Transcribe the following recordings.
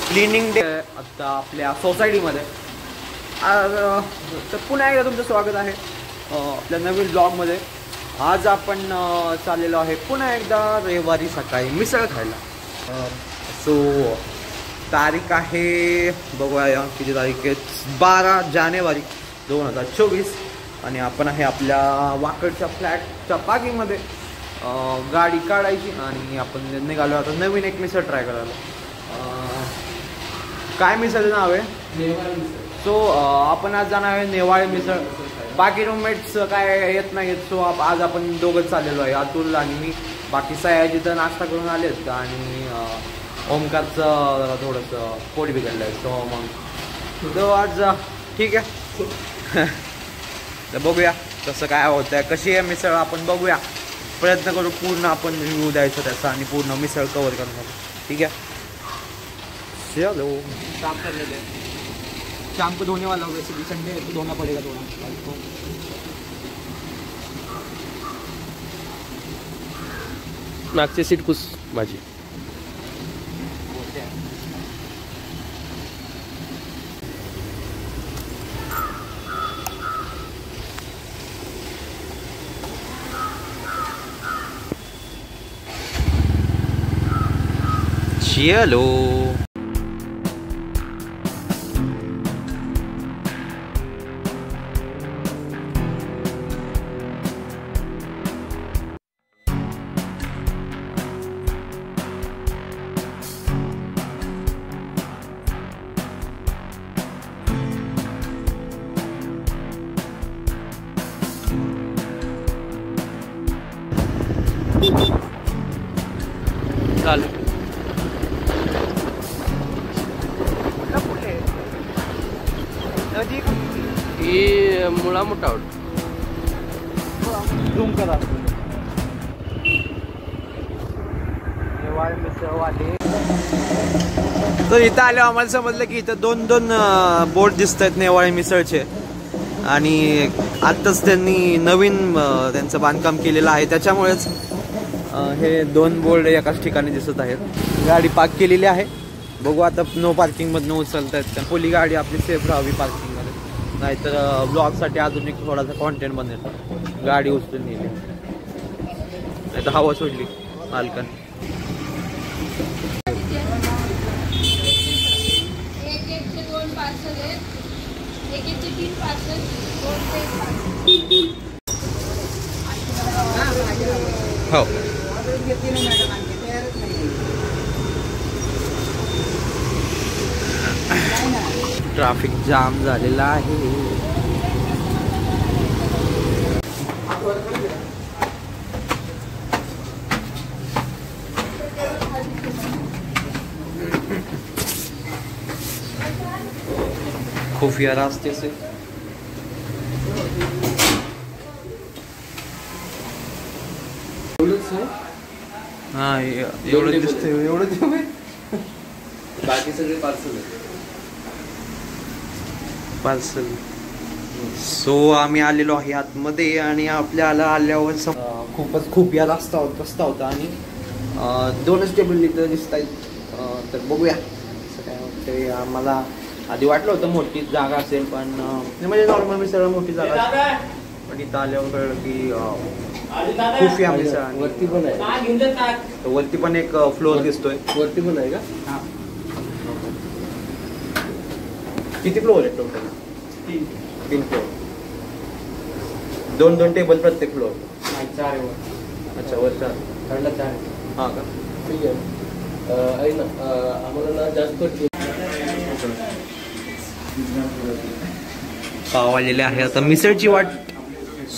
Cleaning day आता आपल्या सोसायटीमध्ये. तर पुन्हा एकदा तुमचं स्वागत आहे आपल्या नवीन ब्लॉगमध्ये. आज आपण चाललेलो आहे पुन्हा एकदा रविवारी सकाळी मिसळ खायला. सो तारीख आहे बघूया किती तारीख आहे, 12 जानेवारी 2024 आणि आपण आहे आपल्या वाकडच्या फ्लॅटच्या पार्किंगमध्ये. गाडी काढायची आणि आपण निघालो आता नवीन एक मिसळ ट्राय करायला. काय मिसळचं नाव आहे? नेवाळे मिसळ. सो आपण आज जाणार आहे नेवाळे मिसळ. बाकी रूममेट्स काय येत नाहीत, सो आज आपण दोघंच चाललेलो आहे, अतुल आणि मी. बाकी सयाजी तर नाश्ता करून आलेत आणि ओमकारचं थोडंसं पोट बिघडलं आहे, सो मग तो आज ठीक आहे. तर बघूया कसं काय होतं आहे, कशी आहे मिसळ आपण बघूया. प्रयत्न करू पूर्ण आपण रिव्ह्यू द्यायचा त्याचा आणि पूर्ण मिसळ कवर करणार. ठीक है चलो. काम कर लेते हैं, शाम को धोने वाला होगा, वैसे भी संडे है तो धोना पड़ेगा थोड़ा. मागचे सीट कुस माझी. चलो चाल. ही मुळा मोठा झूम करा. नेवाळे मिसळवाले. तर इथं आल्यावर आम्हाला समजलं की इथं दोन बोर्ड दिसत आहेत नेवाळे मिसळचे आणि आत्ताच त्यांनी नवीन त्यांचं बांधकाम केलेलं आहे, त्याच्यामुळेच हे 2 बोर्ड एकाच ठिकाणी दिसत आहेत. गाडी पार्क केलेली आहे. बघू आता नो पार्किंगमधनं उचलत आहेत का, पहिली गाडी आपली सेफ राहावी पार्किंगमध्ये, नाहीतर ब्लॉगसाठी अजून एक थोडासा कॉन्टेंट बनेल. गाडी उचलून नेली नाही तर हवा सोडली मालकाने. हो ट्रॅफिक जाम झालेला आहे. खुफिया रास्ते से हाँ एवढं दिसतंय, एवढं बाकी सगळे पार्सल. सो आम्ही आलेलो आहे आतमध्ये आणि आपल्याला आल्यावर खूप या रस्ता होता आणि 2च टेबल इथं दिसत आहेत. तर बघूया असं काय वाटतंय. आम्हाला आधी वाटलं होतं मोठी जागा असेल, पण म्हणजे नॉर्मल मिसळ मोठी जागा, पण इथं आल्यावर कळलं की खूप या मिसळ. वरती पण आहे, वरती पण एक फ्लोअर दिसतोय. वरती पण आहे का? किती फ्लोअर आहे टोटल? 3 फ्लोअर. 2 टेबल प्रत्येक फ्लोअर. 4 आहे. अच्छा वर 4. थंड 4. हां का? ठीक आहे ना. आम्हाला ना जास्त पाव आलेले आहे. आता मिसळची वाट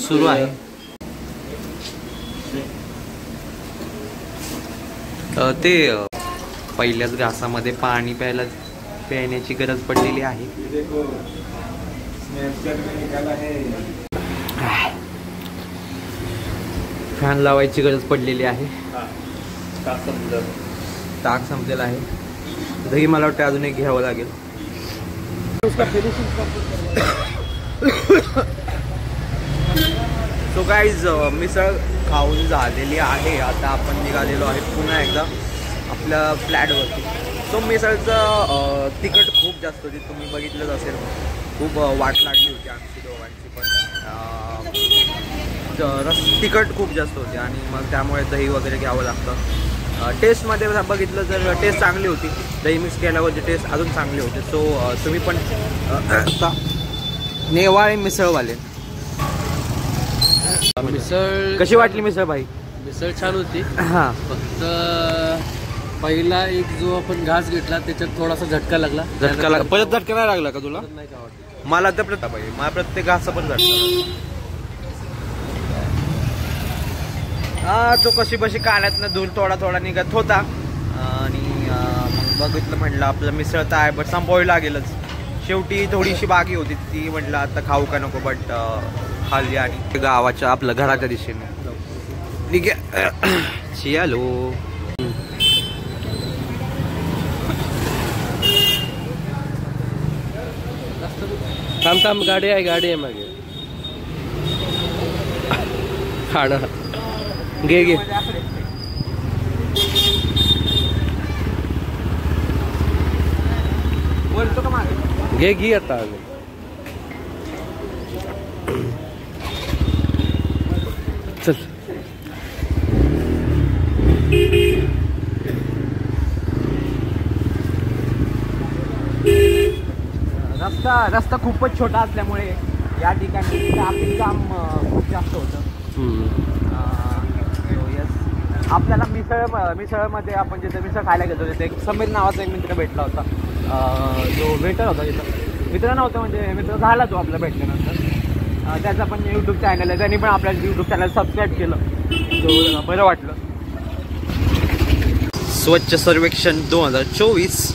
सुरू आहे. ते पहिल्याच घासामध्ये पाणी प्यायण्याची गरज पडलेली आहे. फॅन लावायची गरज पडलेली आहे. ताक संपलेला आहे. दही मला वाटतं अजून एक घ्यावं लागेल. सो गाईज मिसळ खाऊन झालेली आहे. आता आपण निघालेलो आहे पुन्हा एकदा आपल्या फ्लॅटवरती. सो मिसळचं तिखट खूप जास्त होती, तुम्ही बघितलंच असेल. खूप वाट लागली होती आमची दोघांची पण. तिखट खूप जास्त होती आणि मग त्यामुळे दही वगैरे घ्यावं लागतं. टेस्टमध्ये बघितलं तर टेस्ट चांगली होती, दही मिक्स केल्यावरची टेस्ट अजून चांगली होती. सो तुम्ही पण नेवाळे मिसळवाले. मिसळ कशी वाटली मिसळ भाई? मिसळ छान होती. हां, फक्त पहिला एक जो आपण घास घेतला त्याच्यात थोडासा झटका लागला. परत झटका नाही लागला का तुला? नाही का वाटत मला तर पाहिजे, मला प्रत्येक घासा पण झटका. हा, तो कशी बशी कानातनं धूर थोडा थोडा निघत होता आणि मग बघितलं, म्हटलं आपलं मिसळ तर आहे बट संपवावी लागेलच. शेवटी थोडीशी बाकी होती ती, म्हटलं आता खाऊ का नको, बट खाल्ली आणि गावाच्या आपल्या घराच्या दिशेने चियालो. थांब गाडी आहे मागे. खाणं घे बोलतो का मागे? घे आता आम्ही. चल. रस्ता खूपच छोटा असल्यामुळे या ठिकाणी ट्रॅफिक जाम खूप जास्त होतं. आपल्याला मिसळमध्ये आपण जिथे मिसळ खायला गेलो तिथे एक समीर नावाचा एक मित्र भेटला होता. जो वेटर होता तिथं. मित्र नव्हतं म्हणजे मित्र झाला तो आपला भेटल्यानंतर. त्याचा पण यूट्यूब चॅनल आहे, त्यांनी पण आपल्या यूट्यूब चॅनल सबस्क्राईब केलं. तो बरं वाटलं. स्वच्छ सर्वेक्षण 2024.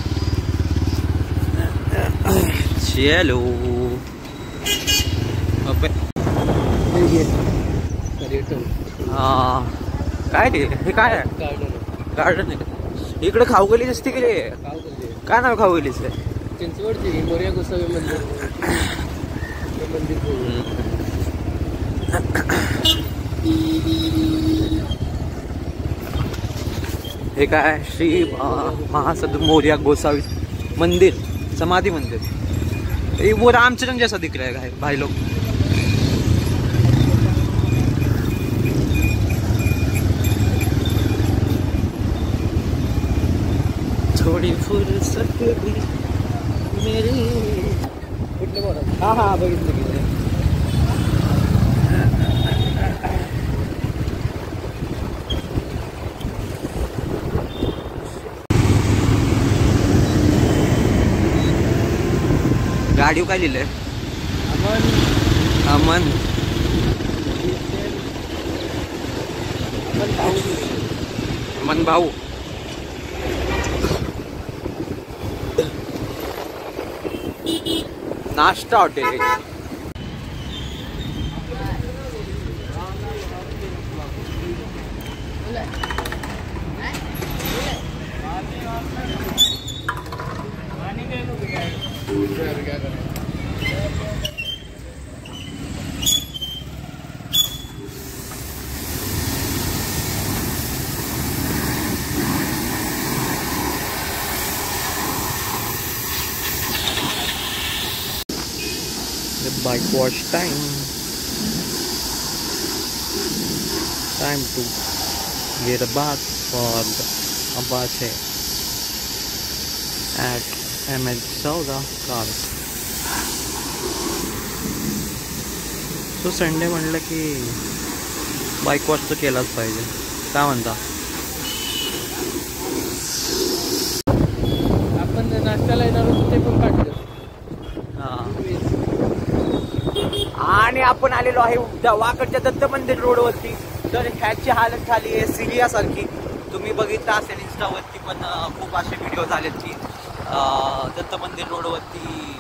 चलो काय हे काय आहे? गार्डन आहे इकडे. खाऊगलीच असते की रे? काय नाव खाऊगलीच आहे? चिंचवडची मोरया गोसावी मंदिर. हे काय? श्री महासद मोरया गोसावी मंदिर, समाधि मंदिर. वो रामचरण जैसा दिख रहा है भाई लोग. थोड़ी फुर्सत भी मेरी. हा बघितलं. गाडीवर काय लिहिलंय? अमन भाऊ. नाश्ता hotel. Bike wash time to get a bath for the Apache at MH Sauda Cars. So Sunday म्हणलं की बाईक वॉश तर केलाच पाहिजे. काय म्हणता? आपण नाश्त्याला येणार होतो ते पण काढलं. आणि आपण आलेलो आहे वाकडच्या दत्त मंदिर रोडवरती. तर ह्याची हालत झाली आहे सिरियासारखी. तुम्ही बघितलं असेल इंस्टावरती पण खूप असे व्हिडिओ झालेत की दत्त मंदिर रोडवरती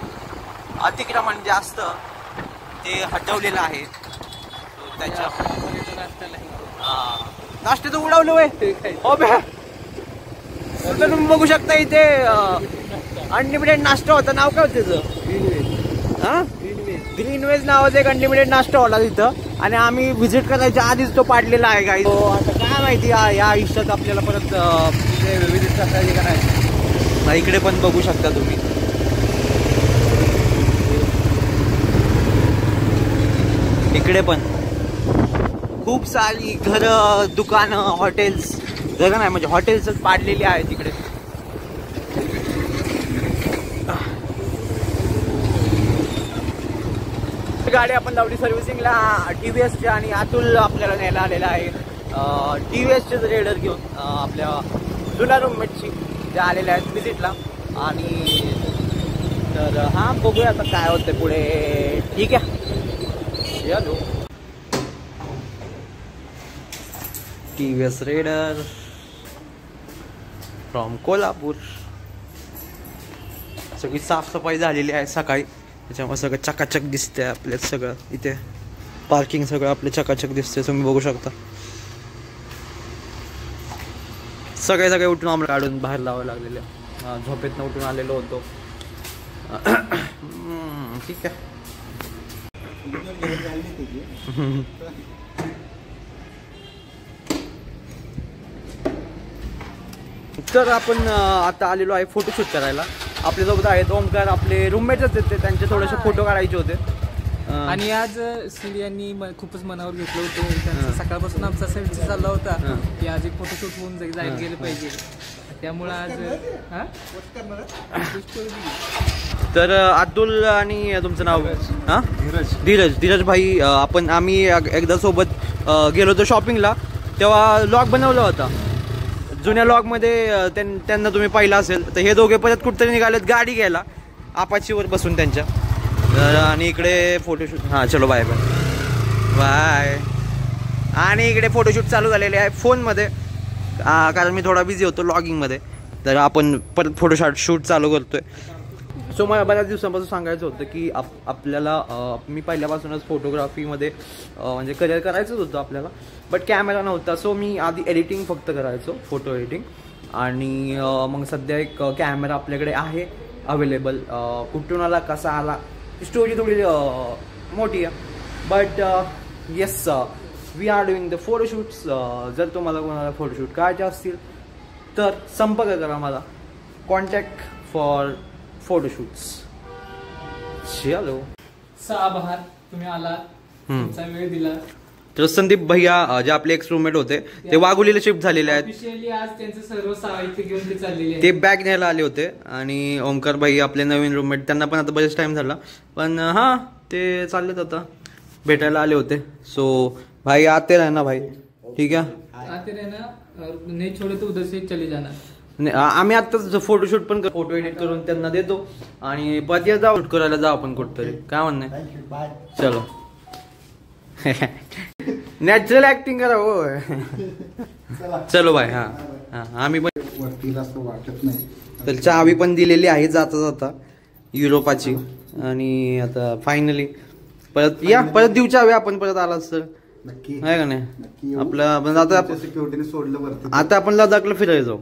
अतिक्रमण जास्त ते हटवलेलं आहे. त्याच्या नाश्त्याचं उडवलं होय. तुम्ही बघू शकता इथे अनलिमिटेड नाश्ता होता. नाव काय होतं त्याचं? ग्रीन वेज नावाचा एक अनलिमिटेड नाश्ता होता तिथं आणि आम्ही व्हिजिट करायच्या आधीच तो पाडलेला आहे गाईज. आता काय माहिती या आयुष्यात आपल्याला परत व्हिजिट करायची का नाही. इकडे पण बघू शकता तुम्ही. इकडे पण खूप सारी घरं, दुकानं, हॉटेल्स, घरं नाही म्हणजे हॉटेल्सच पाडलेली आहेत इकडे. गाडी आपण लावली सर्व्हिसिंगला TVSच्या आणि अतुल आपल्याला न्यायला आलेला आहे TVSचेच रेडर घेऊन आपल्या जुन्या रूममेटची जे आलेले आहेत विजिटला. आणि तर हां बघूया आता काय होतं पुढे. ठीक आहे यालो. TVS raider from Kolhapur. सगळी साफसफाई झालेली आहे सकाळी, त्याच्यामुळे सगळं चकाचक दिसते आपल्या. सगळं इथे पार्किंग सगळं आपले चकाचक दिसते, तुम्ही बघू शकता. सगळे उठून आम्हाला काढून बाहेर लावावं लागलेले. झोपेतनं उठून आलेलो होतो. ठीक आहे. तर आपण आता आलेलो आहे फोटोशूट करायला. आपल्यासोबत आहेत ओमकार, आपले रूममेटच आहेत, त्यांचे थोडेसे फोटो काढायचे होते. आणि आज श्री यांनी खूपच मनावर घेतलं होतं. त्यांचा सकाळपासून आमचा असा विचार चालला होता की आज एक फोटोशूट होऊन जायला गेलं पाहिजे. त्यामुळं आज तर अतुल आणि तुमचं नाव हां धीरज भाई. आम्ही एकदा सोबत गेलो होतो शॉपिंगला, तेव्हा लॉग बनवला होता. जुन्या लॉगमध्ये त्यांना तुम्ही पाहिलं असेल. तर हे दोघे परत कुठतरी निघालेत गाडी घ्यायला आपाचीवर बसून त्यांच्या. आणि इकडे फोटोशूट. हां चलो बाय बाय बाय. आणि इकडे फोटोशूट चालू झालेले आहे फोनमध्ये, कारण मी थोडा बिझी होतो लॉगिंगमध्ये. तर आपण परत फोटोशूट चालू करतोय. सो मला बऱ्याच दिवसांपासून सांगायचं होतं की आपल्याला मी पहिल्यापासूनच फोटोग्राफीमध्ये म्हणजे करिअर करायचंच होतं आपल्याला, बट कॅमेरा नव्हता. सो मी आधी एडिटिंग फक्त करायचो, फोटो एडिटिंग. आणि मग सध्या एक कॅमेरा आपल्याकडे आहे अवेलेबल. कुठून आला कसा आला स्टोरी थोडी मोठी आहे, but yes we are doing the photoshoots. जर तुम्हाला कोणाला फोटोशूट करायचे असतील तर संपर्क करा मला. Contact for photoshoots. चलो. आभार तुम्ही आलात, तुमचा वेळ दिला. तर संदीप भैया जे आपले एक्स रूममेट होते ते वाघोलीला शिफ्ट झालेले आहेत. ऑफिशियली आज त्यांचं सर्व साहित्य घेऊन ते चाललेले, ते बॅग न्यायला आले होते. आणि ओमकार भाई आपले नवीन रूममेट, त्यांना पण आता बरेच टाइम झाला, पण हां ते चाललेत आता, भेटायला आले होते. सो भाई आते रहना भाई. ठीक आहे, आते रहना, नाही छोडे तो उधर से चले जाना. आम्ही आताच फोटोशूट पण फोटो एडिट करून त्यांना देतो आणि परत जाऊ शूट करायला जाऊ आपण कुठतरी. काय म्हणणं आहे? चलो. नॅचरल ऍक्टिंग करा हो. चलो बाय. हां आम्ही पण वाटत नाही. तर चावी पण दिलेली आहे जाता जाता युरोपाची. आणि आता फायनली परत देऊ चावी आपण परत आलाच तर. नक्की आहे का नाही आपलं. आता सिक्युरिटीने सोडलं वरती. आता आपण लडाखला फिरायला जाऊ.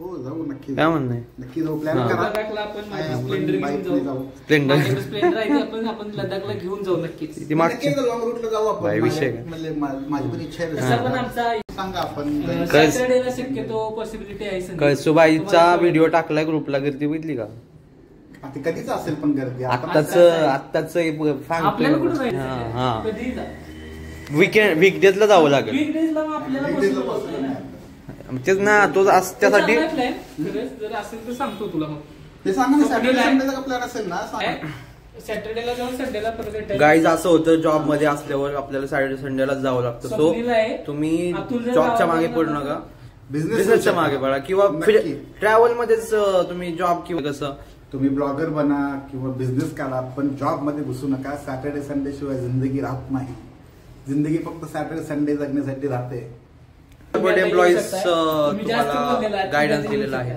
हो जाऊ नक्की. काय म्हणणं आहे? नक्की जाऊ. प्लॅन करा. लडाखला आपण स्प्लेंडर घेऊन जाऊ. स्प्लेंडर आहे आपण लडाखला घेऊन जाऊ नक्कीच. ती मागची लॉंग रूटला जाऊ आपण. बाय विषय म्हणजे माझी पण इच्छा तसा पण आहे. आमचा सांगा आपण. सॅटर्डेला शक्यतो पॉसिबिलिटी आहे. कळसुबाईचा व्हिडिओ टाकलाय ग्रुपला, गर्दी बघितली का? ते कधीच असेल पण गर्दी. आत्ताच आपल्याला कुठं जायचं? हा कधीही जा. वीकडेजला जावं लागेल. वीकडेजला मग आपल्याला possible नाही. तेच ना, तो त्यासाठी जर असेल तर सांगतो तुला. मग ते सांगा ना. सॅटर्डे संडेचा प्लॅन असेल ना सांगा. सॅटर्डेला जाऊन संडेला परत. गाईज असं होतं, जॉब मध्ये असल्यावर आपल्याला सॅटर्डे संडेलाच जावं लागतं. सो तुम्ही जॉबच्या मागे पडू नका, बिझनेसच्या मागे पडा. किंवा ट्रॅव्हल मध्येच तुम्ही जॉब किंवा कसं तुम्ही ब्लॉगर बना किंवा बिझनेस करा, पण जॉब मध्ये घुसू नका. सॅटर्डे संडे शिवाय जिंदगी राहत नाही. जिंदगी फक्त सॅटर्डे संडे जगण्यासाठी राहते. एम्प्लॉईज तुम्हाला गायडन्स दिलेला आहे.